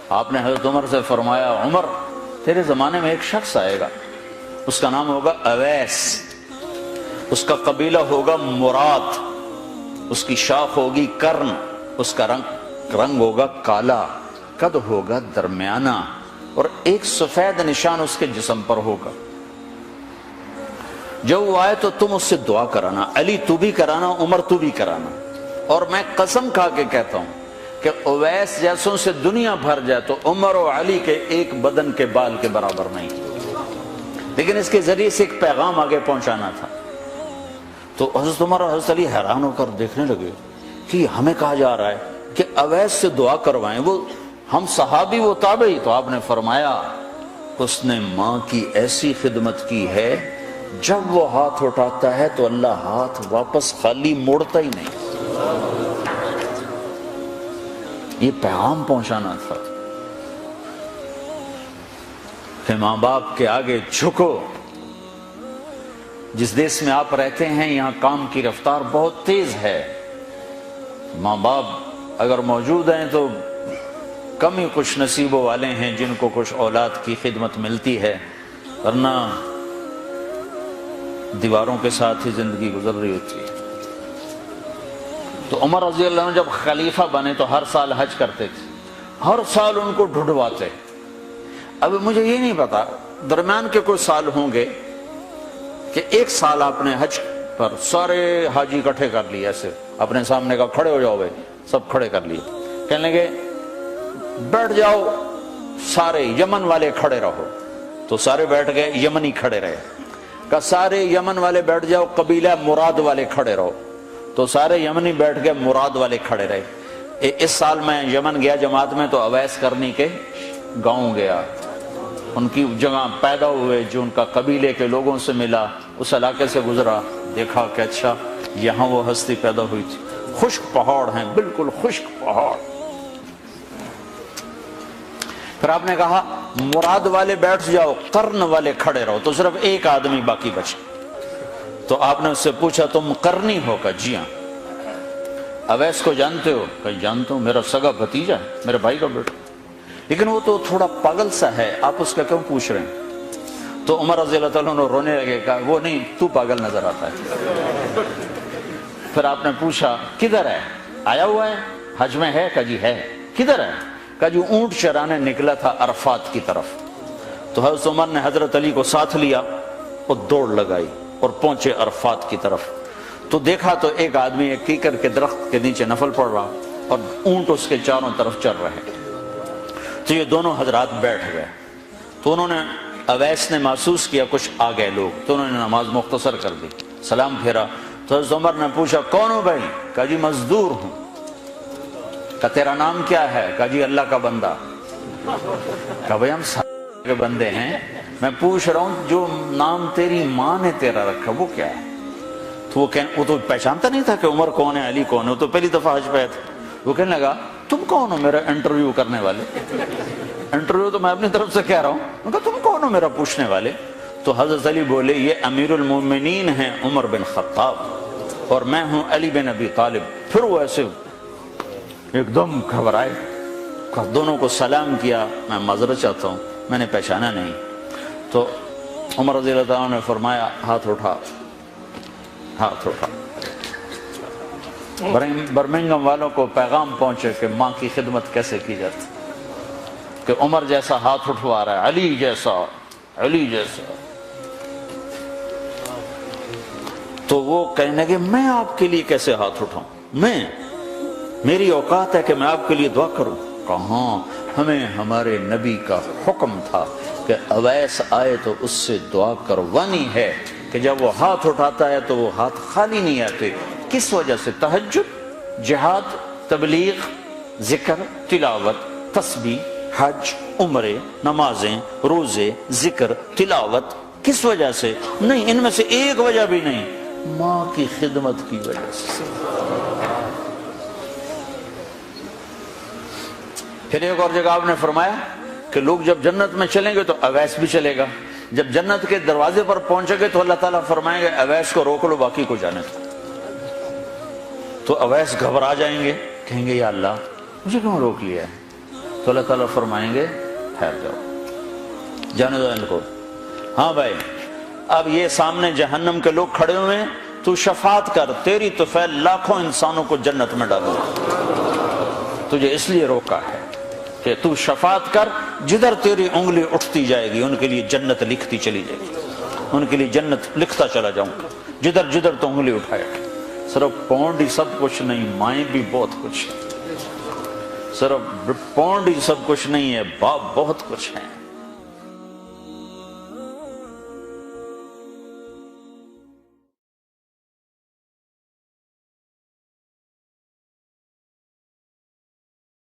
آپ نے حضرت عمر سے فرمایا عمر تیرے زمانے میں ایک شخص آئے گا، اس کا نام ہوگا اویس، اس کا قبیلہ ہوگا مراد، اس کی شاخ ہوگی کرن، اس کا رنگ ہوگا کالا، قد ہوگا درمیانہ، اور ایک سفید نشان اس کے جسم پر ہوگا۔ جب وہ آئے تو تم اس سے دعا کرانا، علی تو بھی کرانا، عمر تو بھی کرانا، اور میں قسم کھا کے کہتا ہوں کہ اویس جیسوں سے دنیا بھر جائے تو عمر و علی کے ایک بدن کے بال کے برابر نہیں، لیکن اس کے ذریعے سے ایک پیغام آگے پہنچانا تھا۔ تو حضرت عمر اور حضرت علی حیران ہو کر دیکھنے لگے کہ ہمیں کہا جا رہا ہے کہ اویس سے دعا کروائیں، وہ ہم صحابی وہ تابعی۔ تو آپ نے فرمایا اس نے ماں کی ایسی خدمت کی ہے، جب وہ ہاتھ اٹھاتا ہے تو اللہ ہاتھ واپس خالی موڑتا ہی نہیں۔ یہ پیغام پہنچانا تھا کہ ماں باپ کے آگے جھکو۔ جس دیش میں آپ رہتے ہیں یہاں کام کی رفتار بہت تیز ہے، ماں باپ اگر موجود ہیں تو کم ہی کچھ نصیبوں والے ہیں جن کو کچھ اولاد کی خدمت ملتی ہے، ورنہ دیواروں کے ساتھ ہی زندگی گزر رہی ہوتی ہے۔ تو عمر رضی اللہ عنہ جب خلیفہ بنے تو ہر سال حج کرتے تھے، ہر سال ان کو ڈھونڈواتے۔ اب مجھے یہ نہیں پتا درمیان کے کوئی سال ہوں گے کہ ایک سال آپ نے حج پر سارے حاجی اکٹھے کر لیے، ایسے اپنے سامنے کا کھڑے ہو جاؤ بھائی، سب کھڑے کر لیے، کہنے لگے بیٹھ جاؤ سارے یمن والے کھڑے رہو، تو سارے بیٹھ گئے، یمنی کھڑے رہے، کہ سارے یمن والے بیٹھ جاؤ، قبیلہ مراد والے کھڑے رہو، تو سارے یمنی بیٹھ گئے، مراد والے کھڑے رہے۔ اس سال میں یمن گیا جماعت میں تو اویس کرنی کے گاؤں گیا، ان کی جگہ پیدا ہوئے، جو ان کا قبیلے کے لوگوں سے ملا، اس علاقے سے گزرا، دیکھا کہ اچھا یہاں وہ ہستی پیدا ہوئی تھی، خشک پہاڑ ہیں، بالکل خشک پہاڑ۔ پھر آپ نے کہا مراد والے بیٹھ جاؤ، قرن والے کھڑے رہو، تو صرف ایک آدمی باقی بچا۔ تو آپ نے اس سے پوچھا تم قرنی ہو؟ کہ جی ہاں۔ اویس کو جانتے ہو؟ کہ جانتا ہوں، میرا سگا بھتیجا ہے، میرے بھائی کا بیٹا، لیکن وہ تو تھوڑا پاگل سا ہے، آپ اس کا کیوں پوچھ رہے ہیں؟ تو عمر رضی اللہ تعالیٰ عنہ رونے لگے، کہا وہ نہیں، تو پاگل نظر آتا ہے۔ پھر آپ نے پوچھا کدھر ہے؟ آیا ہوا ہے حج میں ہے؟ کہ جی ہے۔ کدھر ہے؟ کہ جو اونٹ چرانے نکلا تھا عرفات کی طرف۔ تو حضرت عمر نے حضرت علی کو ساتھ لیا اور دوڑ لگائی اور پہنچے عرفات کی طرف، تو دیکھا تو ایک آدمی ایک کیکر کے درخت کے نیچے نفل پڑھ رہا اور اونٹ اس کے چاروں طرف چل رہے۔ تو یہ دونوں حضرات بیٹھ گئے، تو انہوں نے اویس نے محسوس کیا کچھ آ گئے لوگ، تو انہوں نے نماز مختصر کر دی، سلام پھیرا۔ تو حضرت عمر نے پوچھا کون ہو بھائی؟ کہا جی مزدور ہوں۔ کہا تیرا نام کیا ہے؟ کہا جی اللہ کا بندہ۔ کہا بھائی ہم سارے کے بندے ہیں، میں پوچھ رہا ہوں جو نام تیری ماں نے تیرا رکھا وہ کیا ہے؟ تو وہ تو پہچانتا نہیں تھا کہ عمر کون ہے، علی کون ہے، وہ تو پہلی دفعہ حج پہ آیا تھا۔ وہ کہنے لگا تم کون ہو میرا انٹرویو کرنے والے؟ انٹرویو تو میں اپنی طرف سے کہہ رہا ہوں۔ میں کہا تم کون ہو میرا پوچھنے والے؟ تو حضرت علی بولے یہ امیر المومنین ہیں عمر بن خطاب، اور میں ہوں علی بن ابی طالب۔ پھر وہ ایسے ایک دم گھبرائے، دونوں کو سلام کیا، میں معذرت چاہتا ہوں میں نے پہچانا نہیں۔ تو عمر رضی اللہ عنہ نے فرمایا ہاتھ اٹھا، ہاتھ اٹھا۔ برمنگم والوں کو پیغام پہنچے کہ ماں کی خدمت کیسے کی جاتی، کہ عمر جیسا ہاتھ اٹھوا رہا ہے، علی جیسا، علی جیسا۔ تو وہ کہنے لگے میں آپ کے لیے کیسے ہاتھ اٹھاؤں، میری اوقات ہے کہ میں آپ کے لیے دعا کروں؟ کہاں، ہمیں ہمارے نبی کا حکم تھا کہ اویس آئے تو اس سے دعا کروانی ہے، کہ جب وہ ہاتھ اٹھاتا ہے تو وہ ہاتھ خالی نہیں آتے۔ کس وجہ سے؟ تہجد، جہاد، تبلیغ، ذکر، تلاوت، تسبیح، حج، عمرے، نمازیں، روزے، ذکر، تلاوت۔ کس وجہ سے؟ نہیں، ان میں سے ایک وجہ بھی نہیں، ماں کی خدمت کی وجہ سے۔ پھر ایک اور جگہ آپ نے فرمایا کہ لوگ جب جنت میں چلیں گے تو اویس بھی چلے گا، جب جنت کے دروازے پر پہنچے گے تو اللہ تعالیٰ فرمائیں گے اویس کو روک لو باقی کو جانے دو۔ تو اویس گھبرا جائیں گے، کہیں گے یا اللہ مجھے کیوں روک لیا ہے؟ تو اللہ تعالیٰ فرمائیں گے ٹھہر جاؤ، جانے دو ان کو۔ ہاں بھائی، اب یہ سامنے جہنم کے لوگ کھڑے ہوئے ہیں، تو شفاعت کر، تیری طفیل لاکھوں انسانوں کو جنت میں ڈالو، تجھے اس لیے روکا ہے کہ تو شفاعت کر، جدھر تیری انگلی اٹھتی جائے گی ان کے لیے جنت لکھتی چلی جائے گی، ان کے لیے جنت لکھتا چلا جاؤں گا، جدھر جدھر تو انگلی اٹھائے۔ صرف پونڈ ہی سب کچھ نہیں، مائیں بھی بہت کچھ ہے، صرف پونڈ ہی سب کچھ نہیں ہے، باپ بہت کچھ ہے۔